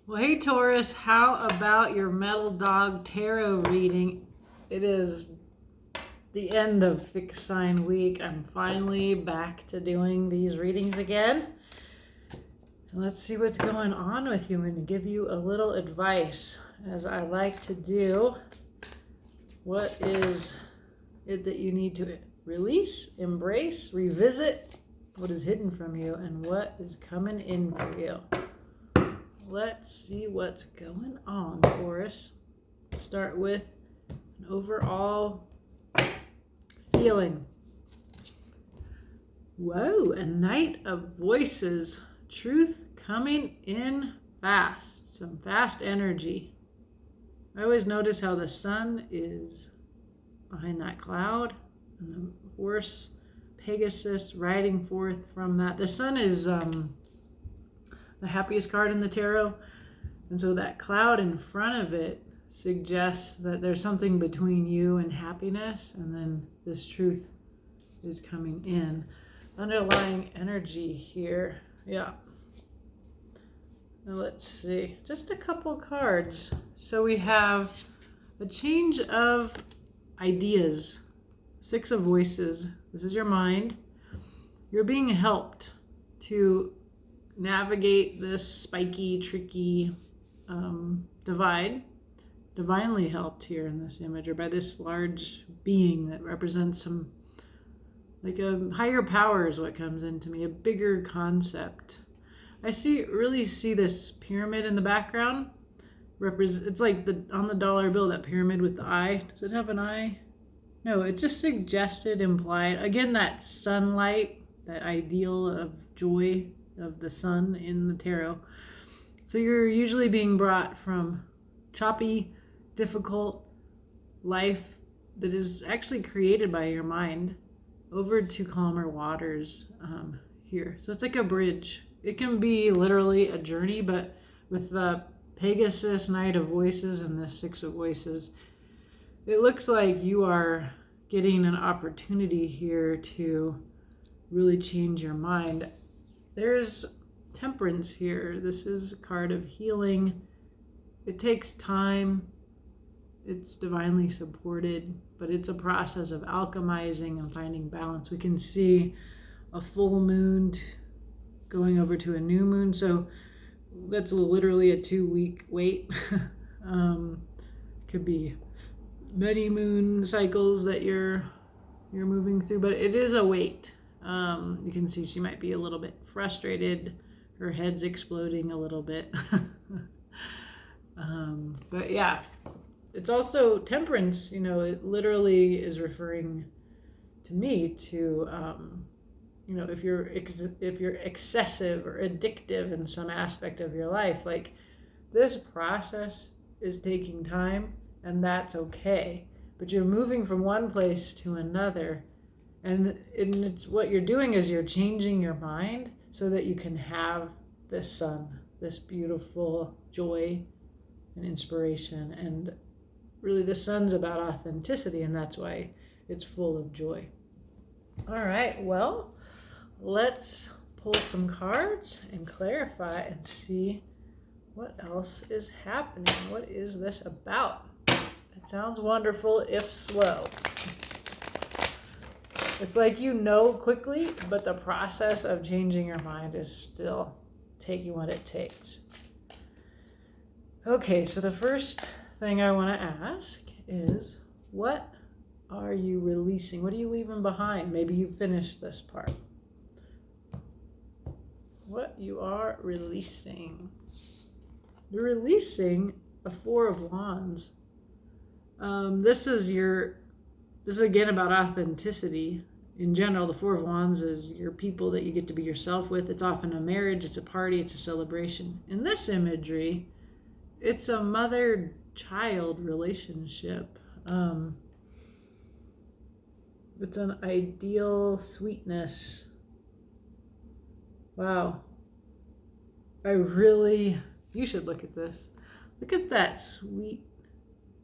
Well, hey Taurus, how about your Metal Dog Tarot reading? It is the end of Fixed Sign Week. I'm finally back to doing these readings again. Let's see what's going on with you and give you a little advice, as I like to do. What is it that you need to release, embrace, revisit? What is hidden from you and what is coming in for you? Let's see what's going on, Taurus. Start with an overall feeling. Whoa, a Knight of Voices. Truth coming in fast. Some fast energy. I always notice how the sun is behind that cloud and the horse Pegasus riding forth from that. The sun is the happiest card in the tarot, and so that cloud in front of it suggests that there's something between you and happiness, and then this truth is coming in. Underlying energy here, yeah. Now let's see, just a couple cards. So we have a change of ideas. Six of Voices. This is your mind. You're being helped to navigate this spiky, tricky divide. Divinely helped here in this image, or by this large being that represents some, like a higher power is what comes into me, a bigger concept. I really see this pyramid in the background. It's like on the dollar bill, that pyramid with the eye. Does it have an eye? No, it's just suggested, implied. Again, that sunlight, that ideal of joy of the sun in the tarot. So you're usually being brought from choppy, difficult life that is actually created by your mind over to calmer waters here. So it's like a bridge. It can be literally a journey, but with the Pegasus, Knight of Voices, and the Six of Voices, it looks like you are getting an opportunity here to really change your mind. There's temperance here. This is a card of healing. It takes time. It's divinely supported, but it's a process of alchemizing and finding balance. We can see a full moon going over to a new moon. So that's literally a 2-week wait. Could be many moon cycles that you're moving through, but it is a wait. You can see she might be a little bit frustrated. Her head's exploding a little bit. But yeah, it's also temperance. It literally is referring to me to, if you're excessive or addictive in some aspect of your life, like this process is taking time, and that's okay. But you're moving from one place to another. And it's what you're doing is you're changing your mind so that you can have this sun, this beautiful joy and inspiration. And really the sun's about authenticity, and that's why it's full of joy. All right, well, let's pull some cards and clarify and see what else is happening. What is this about? It sounds wonderful if slow. It's like quickly, but the process of changing your mind is still taking what it takes. Okay, so the first thing I want to ask is, what are you releasing? What are you leaving behind? Maybe you finished this part. What you are releasing. You're releasing a Four of Wands. This is again about authenticity. In general, the Four of Wands is your people that you get to be yourself with. It's often a marriage, it's a party, it's a celebration. In this imagery, it's a mother-child relationship. It's an ideal sweetness. Wow. You should look at this. Look at that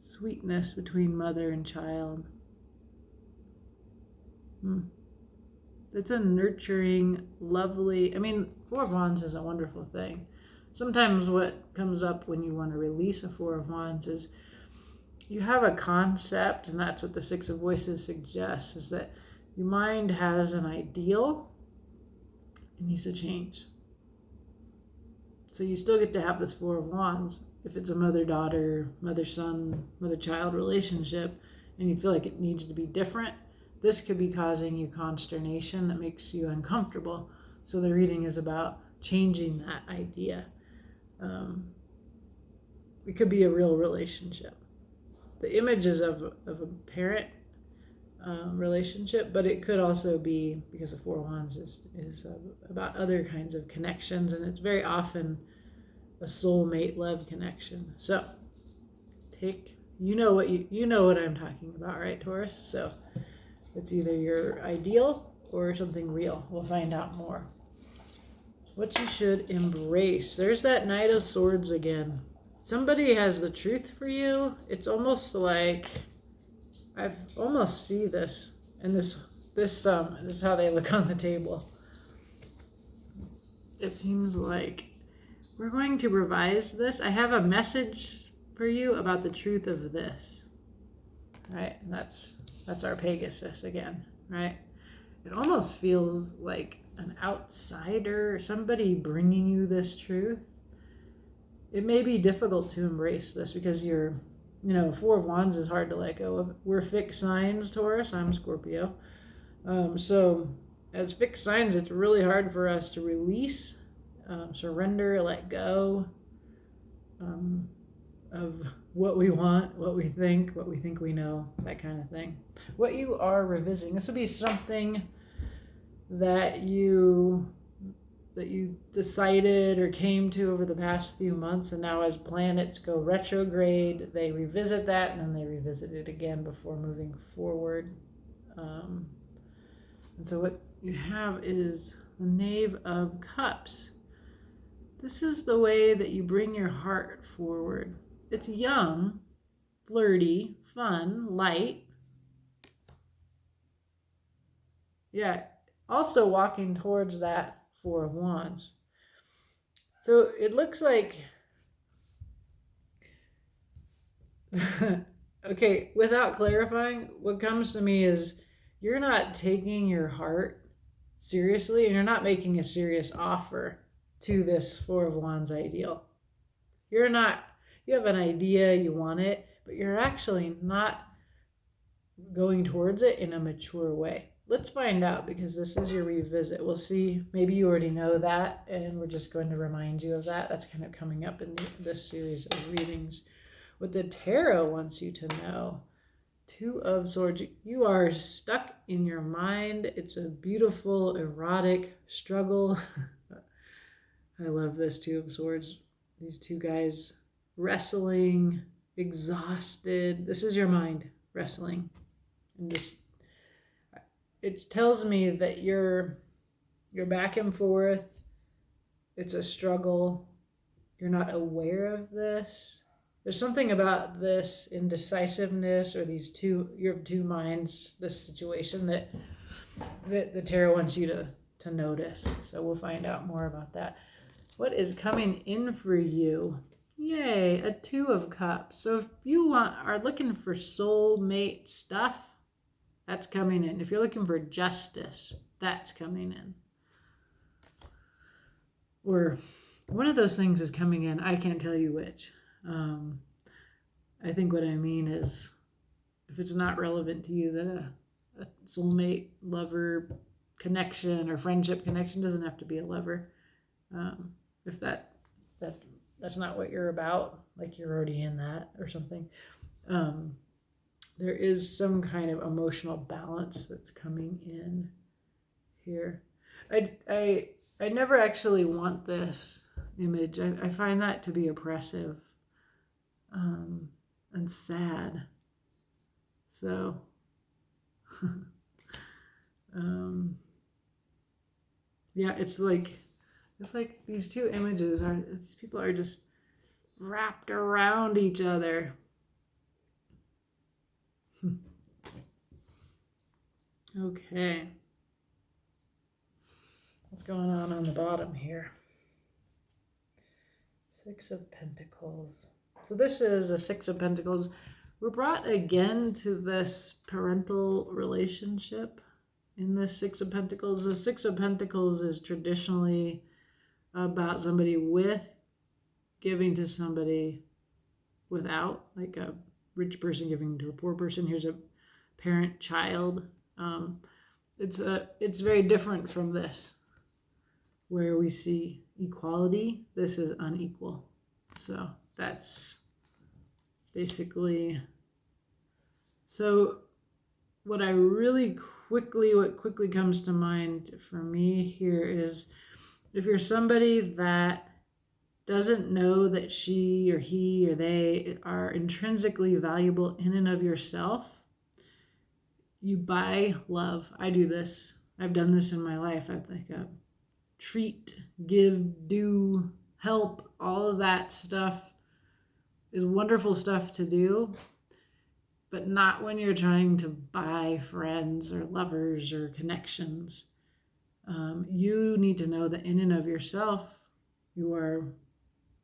sweetness between mother and child. It's a nurturing, lovely, Four of Wands is a wonderful thing. Sometimes what comes up when you want to release a Four of Wands is you have a concept, and that's what the Six of Voices suggests, is that your mind has an ideal. It needs to change. So you still get to have this Four of Wands if it's a mother-daughter, mother-son, mother-child relationship, and you feel like it needs to be different. This could be causing you consternation that makes you uncomfortable. So the reading is about changing that idea. It could be a real relationship. The image is of a parent relationship, but it could also be, because the Four of Wands is about other kinds of connections, and it's very often a soulmate love connection. So you know what I'm talking about, right, Taurus? So it's either your ideal or something real. We'll find out more. What you should embrace. There's that Knight of Swords again. Somebody has the truth for you. It's almost like I've almost see this, and this is how they look on the table. It seems like we're going to revise this. I have a message for you about the truth of this. Right? That's our Pegasus again, right? It almost feels like an outsider, somebody bringing you this truth. It may be difficult to embrace this because Four of Wands is hard to let go of. We're fixed signs, Taurus. I'm Scorpio. So as fixed signs, it's really hard for us to release, surrender, let go of what we want, what we think we know, that kind of thing. What you are revisiting, this would be something that you decided or came to over the past few months, and now as planets go retrograde, they revisit that, and then they revisit it again before moving forward. And so what you have is the Knave of Cups. This is the way that you bring your heart forward. It's young, flirty, fun, light. Yeah, also walking towards that Four of Wands. So it looks like, okay, without clarifying, what comes to me is you're not taking your heart seriously, and you're not making a serious offer to this Four of Wands ideal. You have an idea, you want it, but you're actually not going towards it in a mature way. Let's find out, because this is your revisit. We'll see. Maybe you already know that, and we're just going to remind you of that. That's kind of coming up in this series of readings. What the tarot wants you to know. Two of Swords. You are stuck in your mind. It's a beautiful, erotic struggle. I love this Two of Swords. These two guys wrestling, exhausted. This is your mind wrestling. And just, it tells me that you're back and forth. It's a struggle. You're not aware of this. There's something about this indecisiveness, or your two minds, this situation that the tarot wants you to notice. So we'll find out more about that. What is coming in for you? Yay, a Two of Cups. So if you are looking for soulmate stuff, that's coming in. If you're looking for justice, that's coming in. Or one of those things is coming in. I can't tell you which. I think what I mean is, if it's not relevant to you, that a soulmate, lover connection or friendship connection doesn't have to be a lover. If that's not what you're about, like you're already in that or something. There is some kind of emotional balance that's coming in here. I never actually want this image. I find that to be oppressive and sad. So yeah, it's like these two images these people are just wrapped around each other. Okay. What's going on the bottom here? Six of Pentacles. So this is a Six of Pentacles. We're brought again to this parental relationship in this Six of Pentacles. The Six of Pentacles is traditionally about somebody with giving to somebody without, like a rich person giving to a poor person. Here's a parent-child. It's very different from this, where we see equality. This is unequal. So that's basically, so what quickly comes to mind for me here is, if you're somebody that doesn't know that she or he or they are intrinsically valuable in and of yourself, you buy love. I do this. I've done this in my life. I think treat, give, do, help, all of that stuff is wonderful stuff to do, but not when you're trying to buy friends or lovers or connections. You need to know that in and of yourself, you are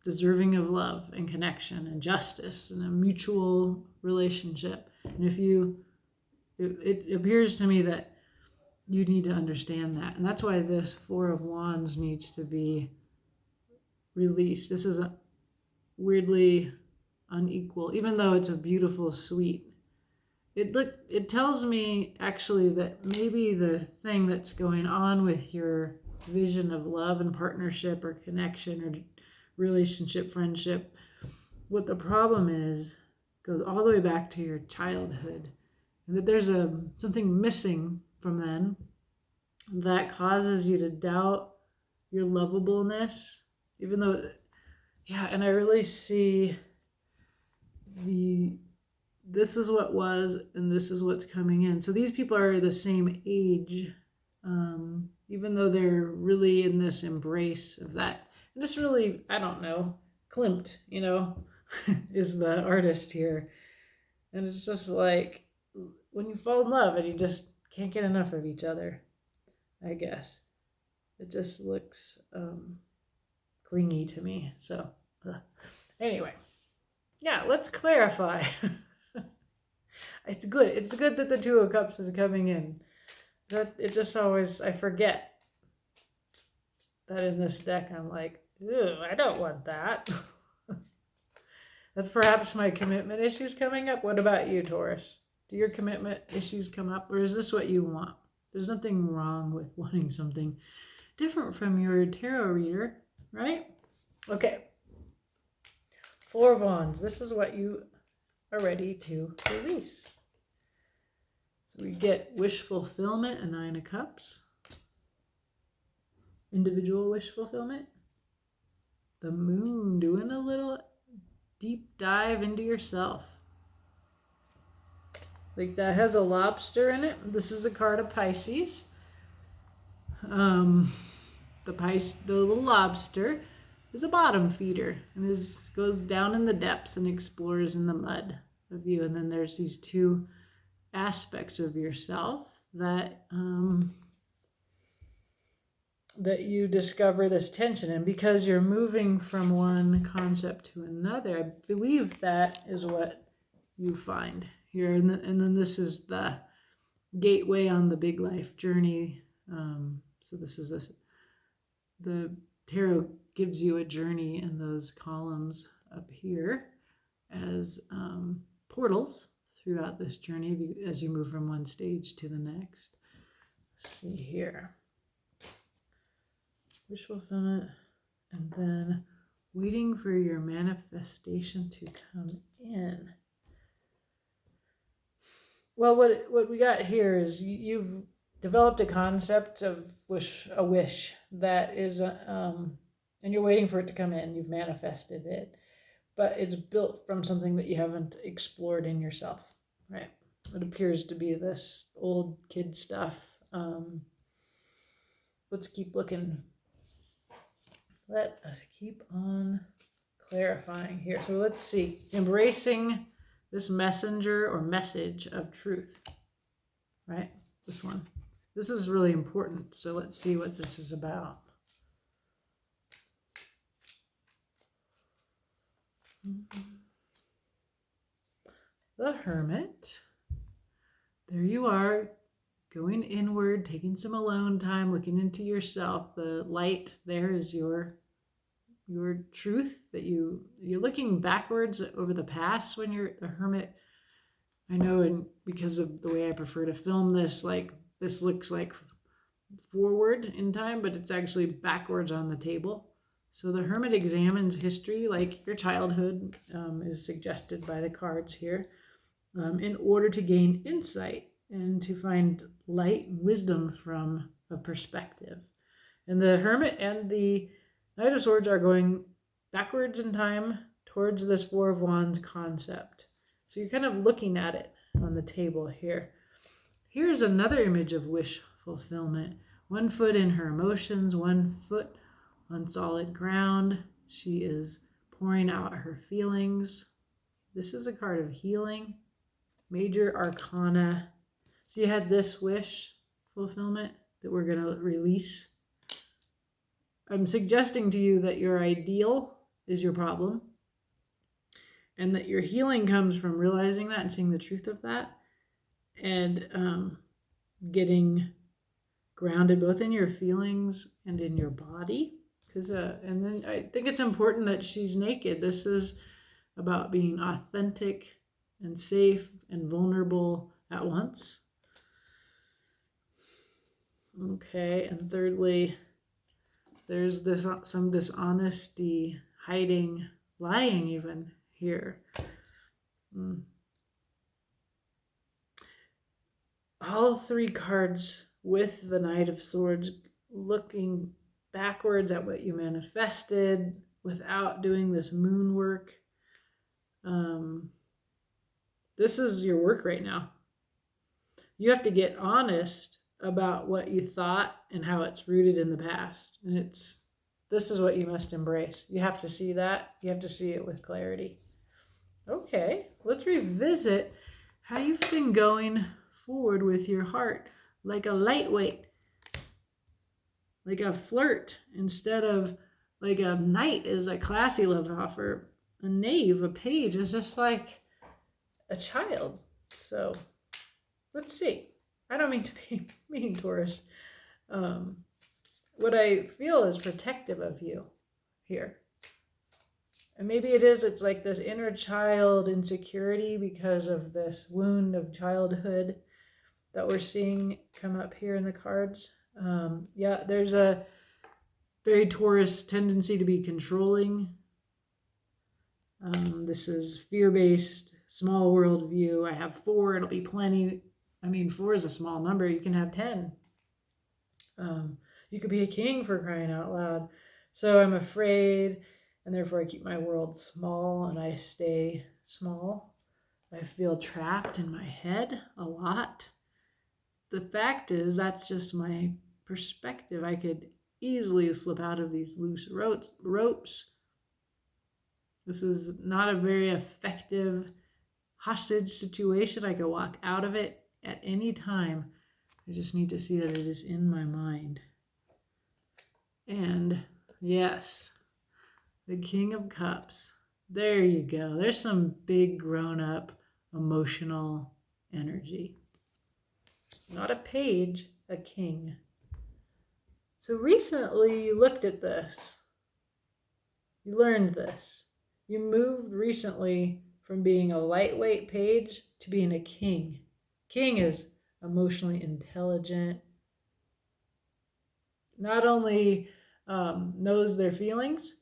deserving of love and connection and justice and a mutual relationship. And it appears to me that you need to understand that. And that's why this Four of Wands needs to be released. This is a weirdly unequal, even though it's a beautiful, sweet. It tells me actually that maybe the thing that's going on with your vision of love and partnership or connection or relationship, friendship, what the problem is goes all the way back to your childhood, and that there's something missing from then that causes you to doubt your lovableness, even though, yeah. And I really see this is what was, and this is what's coming in. So these people are the same age, even though they're really in this embrace of that. And just really, I don't know, Klimt, is the artist here. And it's just like when you fall in love and you just can't get enough of each other, I guess. It just looks clingy to me. So anyway, yeah, let's clarify. It's good that the Two of Cups is coming in. That it just always, I forget that in this deck I'm like, ew, I don't want that. That's perhaps my commitment issues coming up. What about you, Taurus? Do your commitment issues come up, or is this what you want? There's nothing wrong with wanting something different from your tarot reader, right? Okay. Four of Wands. This is what you are ready to release. So we get wish fulfillment, a Nine of Cups. Individual wish fulfillment. The Moon, doing a little deep dive into yourself. Like that has a lobster in it. This is a card of Pisces. The little lobster is a bottom feeder and goes down in the depths and explores in the mud of you. And then there's these two aspects of yourself that that you discover this tension in, because you're moving from one concept to another. I believe that is what you find here. And then this is the gateway on the big life journey. So this is the tarot gives you a journey in those columns up here as portals throughout this journey as you move from one stage to the next. Let's see here. Wish fulfillment, and then waiting for your manifestation to come in. Well, what we got here is you've developed a concept of a wish that is, and you're waiting for it to come in. You've manifested it, but it's built from something that you haven't explored in yourself, right? It appears to be this old kid stuff. Let's keep looking. Let us keep on clarifying here. So let's see. Embracing this messenger or message of truth, right? This one. This is really important. So let's see what this is about. The Hermit. There you are, going inward, taking some alone time, looking into yourself. The light there is your truth that you're looking backwards over the past when you're the Hermit. I know, and because of the way I prefer to film this, like this looks like forward in time, but it's actually backwards on the table. So the Hermit examines history, like your childhood is suggested by the cards here, in order to gain insight and to find light and wisdom from a perspective. And the Hermit and the Knight of Swords are going backwards in time towards this Four of Wands concept. So you're kind of looking at it on the table here. Here's another image of wish fulfillment. One foot in her emotions, one foot on solid ground. She is pouring out her feelings. This is a card of healing. Major Arcana. So you had this wish fulfillment that we're going to release. I'm suggesting to you that your ideal is your problem, and that your healing comes from realizing that and seeing the truth of that, and getting grounded both in your feelings and in your body. And then I think it's important that she's naked. This is about being authentic and safe and vulnerable at once. Okay, and thirdly, there's some dishonesty, hiding, lying even here. All three cards with the Knight of Swords looking backwards at what you manifested without doing this moon work. This is your work right now. You have to get honest about what you thought and how it's rooted in the past. And this is what you must embrace. You have to see that. You have to see it with clarity. Okay, let's revisit how you've been going forward with your heart, like a lightweight, like a flirt, instead of like a knight is a classy love offer. A knave, a page is just like a child. So let's see. I don't mean to be mean, Taurus. What I feel is protective of you here. And maybe it's like this inner child insecurity because of this wound of childhood that we're seeing come up here in the cards. Yeah, there's a very Taurus tendency to be controlling. This is fear-based, small world view. I have 4, it'll be plenty. I mean, 4 is a small number. You can have 10. You could be a king, for crying out loud. So I'm afraid, and therefore I keep my world small and I stay small. I feel trapped in my head a lot. The fact is, that's just my perspective. I could easily slip out of these loose ropes. This is not a very effective hostage situation. I could walk out of it at any time. I just need to see that it is in my mind. And yes, the King of Cups. There you go. There's some big grown-up emotional energy. Not a page, a king. So recently you looked at this. You learned this. You moved recently from being a lightweight page to being a king. King is emotionally intelligent. Not only knows their feelings,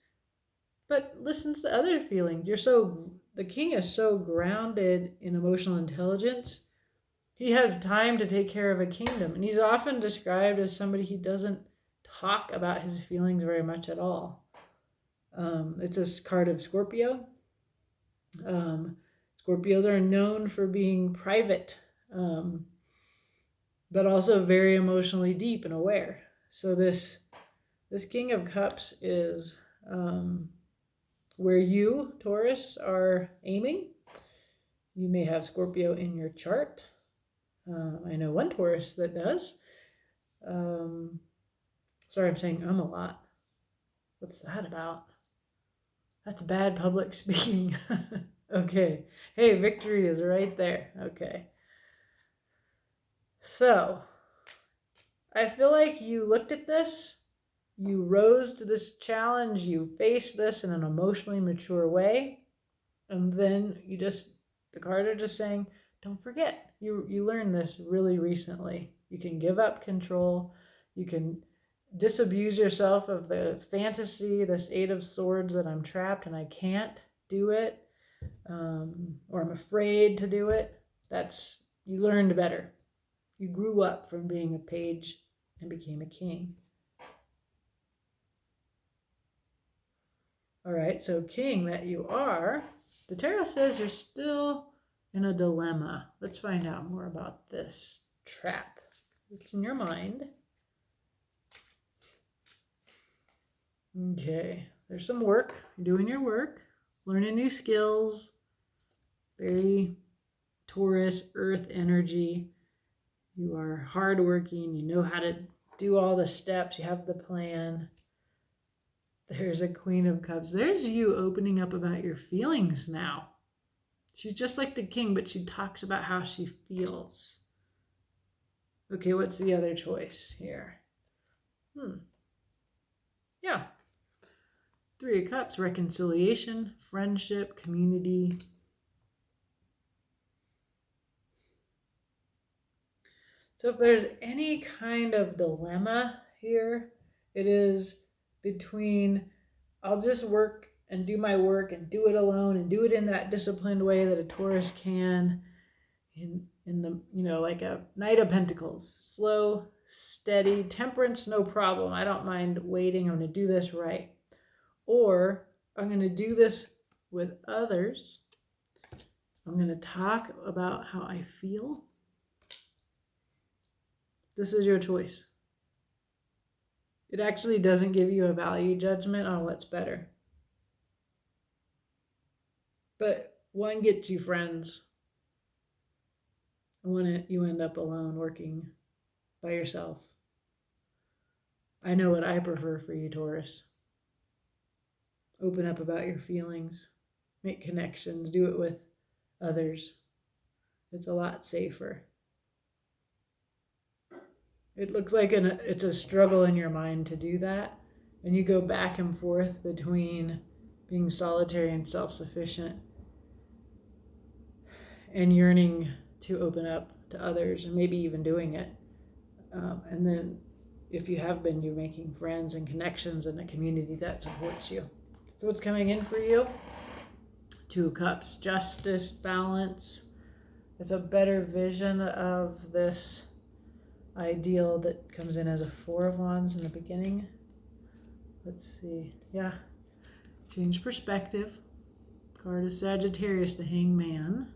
but listens to other feelings. The king is so grounded in emotional intelligence. He has time to take care of a kingdom, and he's often described as somebody who doesn't talk about his feelings very much at all. It's a card of Scorpio. Scorpios are known for being private, but also very emotionally deep and aware. So this King of Cups is where you, Taurus, are aiming. You may have Scorpio in your chart. I know one Taurus that does. Sorry, I'm saying a lot. What's that about? That's bad public speaking. Okay. Hey, victory is right there. Okay. So, I feel like you looked at this, you rose to this challenge, you faced this in an emotionally mature way, and then the cards are just saying, don't forget, you learned this really recently. You can give up control, you can disabuse yourself of the fantasy, this Eight of Swords that I'm trapped and I can't do it, or I'm afraid to do it. You learned better. You grew up from being a page and became a king. All right, so king that you are, the tarot says you're still in a dilemma. Let's find out more about this trap. It's in your mind. Okay, there's some work. You're doing your work, learning new skills. Very Taurus, earth energy. You are hardworking. You know how to do all the steps. You have the plan. There's a Queen of Cups. There's you opening up about your feelings now. She's just like the king, but she talks about how she feels. Okay, what's the other choice here? Yeah. Three of Cups, reconciliation, friendship, community. So if there's any kind of dilemma here, it is between I'll just work and do my work and do it alone and do it in that disciplined way that a Taurus can, in the, like a Knight of Pentacles, slow, steady, temperance, no problem. I don't mind waiting. I'm going to do this right. Or I'm going to do this with others. I'm going to talk about how I feel. This is your choice. It actually doesn't give you a value judgment on what's better. But one gets you friends. And one you end up alone working by yourself. I know what I prefer for you, Taurus. Open up about your feelings. Make connections. Do it with others. It's a lot safer. It looks like it's a struggle in your mind to do that. And you go back and forth between being solitary and self-sufficient and yearning to open up to others and maybe even doing it. And then if you have been, you're making friends and connections and a community that supports you. So what's coming in for you? Two of Cups, justice, balance. It's a better vision of this ideal that comes in as a Four of Wands in the beginning. Let's see. Yeah. Change perspective. Card is Sagittarius, the Hangman.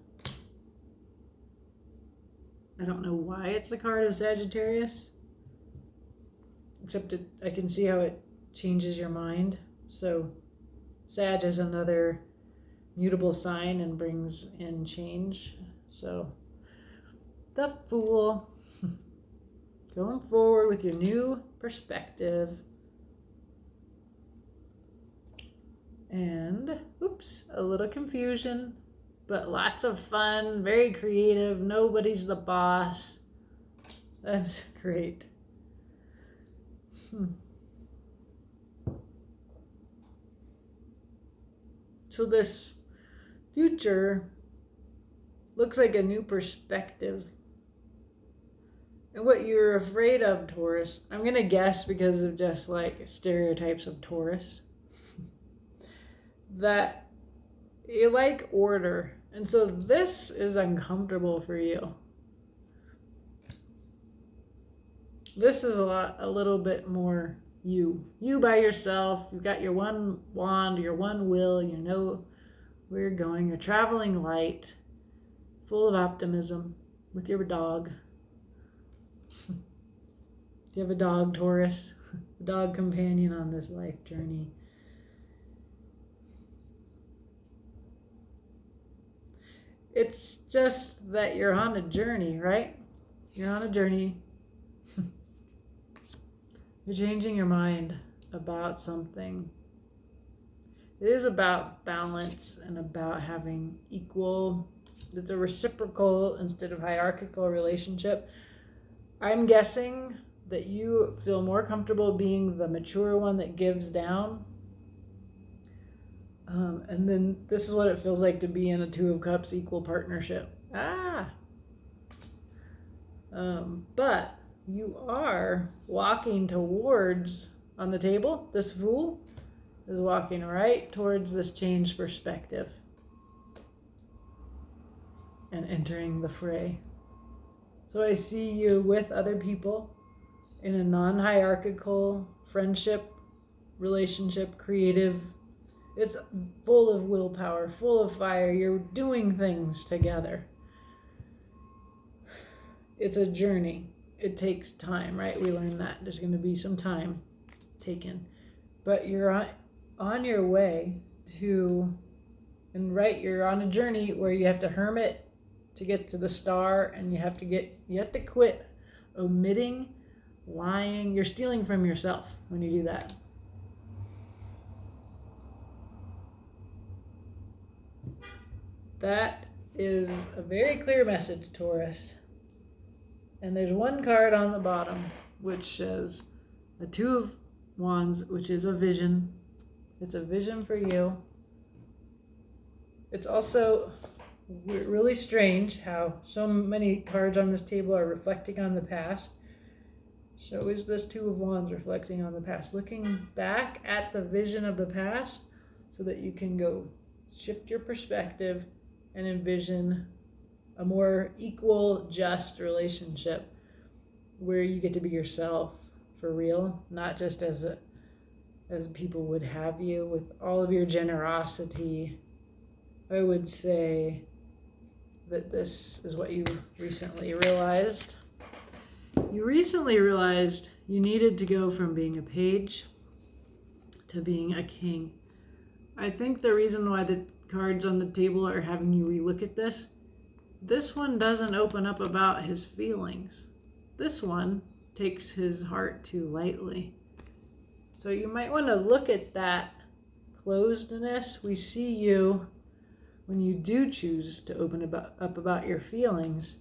I don't know why it's the card of Sagittarius. Except I can see how it changes your mind. So Sag is another mutable sign and brings in change. So the Fool. Going forward with your new perspective. And, oops, a little confusion, but lots of fun, very creative. Nobody's the boss. That's great. So this future looks like a new perspective. And what you're afraid of, Taurus, I'm going to guess because of just like stereotypes of Taurus, that you like order. And so this is uncomfortable for you. This is a little bit more you. You by yourself. You've got your one wand, your one will. You know where you're going. You're traveling light, full of optimism with your dog. Do you have a dog, Taurus? A dog companion on this life journey. It's just that you're on a journey, right? You're on a journey. You're changing your mind about something. It is about balance and about having equal, it's a reciprocal instead of hierarchical relationship. I'm guessing that you feel more comfortable being the mature one that gives down. And then this is what it feels like to be in a Two of Cups equal partnership. But you are walking towards, on the table, this Fool is walking right towards this changed perspective and entering the fray. So I see you with other people in a non-hierarchical friendship, relationship, creative. It's full of willpower, full of fire. You're doing things together. It's a journey. It takes time, right? We learned that. There's going to be some time taken. But you're on your way to, and right, you're on a journey where you have to hermit to get to the star, and you have to quit omitting, lying. You're stealing from yourself when you do that. That is a very clear message, Taurus. And there's one card on the bottom which says the Two of Wands, which is a vision. It's a vision for you. It's also really strange how so many cards on this table are reflecting on the past. So is this Two of Wands reflecting on the past, looking back at the vision of the past so that you can go shift your perspective and envision a more equal, just relationship where you get to be yourself for real, not just as people would have you, with all of your generosity. I would say that this is what you recently realized. You recently realized you needed to go from being a page to being a king. I think the reason why the cards on the table are having you relook at this one doesn't open up about his feelings. This one takes his heart too lightly. So you might want to look at that closedness. We see you, when you do choose to open up about your feelings,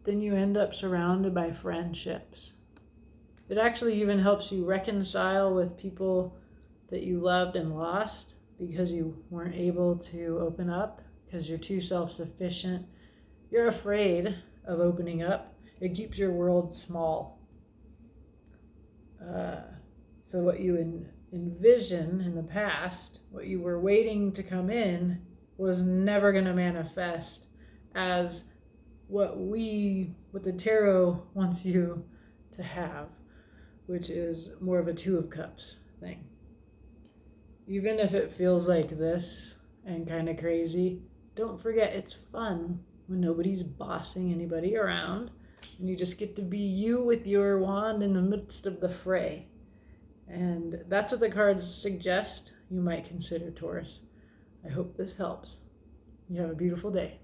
then you end up surrounded by friendships. It actually even helps you reconcile with people that you loved and lost because you weren't able to open up because you're too self-sufficient. You're afraid of opening up. It keeps your world small. So what you envision in the past, what you were waiting to come in, was never going to manifest as what the tarot wants you to have, which is more of a Two of Cups thing. Even if it feels like this and kind of crazy, don't forget it's fun when nobody's bossing anybody around and you just get to be you with your wand in the midst of the fray. And that's what the cards suggest you might consider, Taurus. I hope this helps. You have a beautiful day.